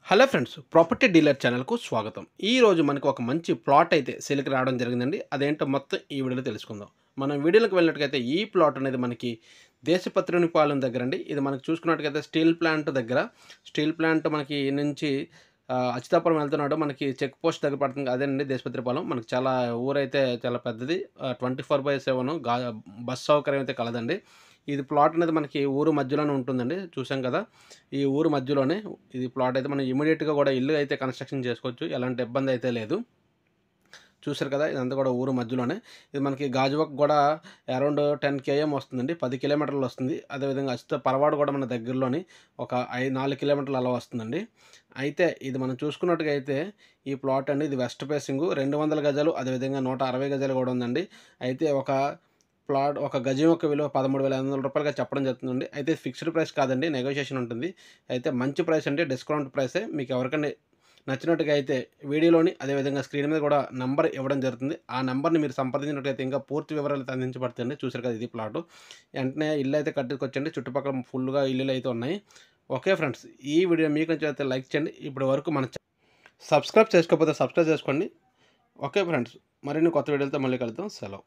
Hello friends, property dealer ఛానల్కు స్వాగతం. ఈరోజు మనకు ఒక మంచి ప్లాట్ అయితే సేల్కి రావడం జరిగిందండి. అదేంటో మొత్తం ఈ వీడియోలో తెలుసుకుందాం. మనం వీడియోలోకి వెళ్ళినట్టుగైతే ఈ ప్లాట్ అనేది మనకి దేశపత్రినిపాలెం దగ్గర అండి. ఇది మనకు చూసుకున్నట్టుగైతే స్టీల్ ప్లాంట్ దగ్గర. స్టీల్ ప్లాంట్ మనకి నుంచి అచ్యుతాపురం వెళ్తున్నాడు. మనకి చెక్ పోస్ట్ దగ్గర పడుతుంది. అదేనండి దేశపత్రిపాలెం. మనకి చాలా ఊరైతే చాలా పెద్దది. 24/7 బస్ సౌకర్యం అయితే కలదండి. ఇది ప్లాట్ అనేది మనకి ఊరు మధ్యలోనే ఉంటుందండి. చూసాం కదా, ఈ ఊరు మధ్యలోనే ఇది ప్లాట్ అయితే మనం ఇమీడియట్‌గా కూడా ఇల్లు అయితే కన్‌స్ట్రక్షన్ చేసుకోవచ్చు. ఎలాంటి ఇబ్బంది అయితే లేదు. చూసారు కదా, ఇదంతా కూడా ఊరు మధ్యలోనే. ఇది మనకి గాజువాక కూడా అరౌండ్ 10 కేఎం వస్తుందండి. 10 కిలోమీటర్లు వస్తుంది. అదేవిధంగా పరవాడ కూడా మన దగ్గరలోని ఒక 4 కిలోమీటర్లు అలా వస్తుందండి. అయితే ఇది మనం చూసుకున్నట్టుగా అయితే ఈ ప్లాట్ అండి, ఇది వెస్ట్ ఫేసింగ్ 200 గజాలు, అదేవిధంగా 160 గజాలు కూడా ఉందండి. అయితే ఒక గజం యొక్క విలువ రూ. 13,500గా చెప్పడం జరుగుతుందండి. అయితే ఫిక్స్డ్ ప్రైస్ కాదండి, నెగోషియేషన్ ఉంటుంది. అయితే మంచి ప్రైస్ అండి, డిస్కౌంట్ ప్రైసే. మీకు ఎవరికైనా నచ్చినట్టుగా అయితే వీడియోలోని అదేవిధంగా స్క్రీన్ మీద కూడా నంబర్ ఇవ్వడం జరుగుతుంది. ఆ నంబర్‌ని మీరు సంప్రదించినట్లయితే ఇంకా పూర్తి వివరాలు అయితే అందించబడతాయండి. చూసారు కదా, ఇది ప్లాటు. వెంటనే ఇల్లు అయితే కట్టుకొచ్చండి. చుట్టుపక్కల ఫుల్‌గా ఇల్లులు అయితే ఉన్నాయి. ఓకే ఫ్రెండ్స్, ఈ వీడియో మీకు నచ్చినట్లయితే లైక్ చేయండి. ఇప్పటి వరకు మన సబ్స్క్రైబ్ చేసుకోకపోతే సబ్స్క్రైబ్ చేసుకోండి. ఓకే ఫ్రెండ్స్, మరిన్ని కొత్త వీడియోలతో మళ్ళీ కలుద్దాం. సెలవు.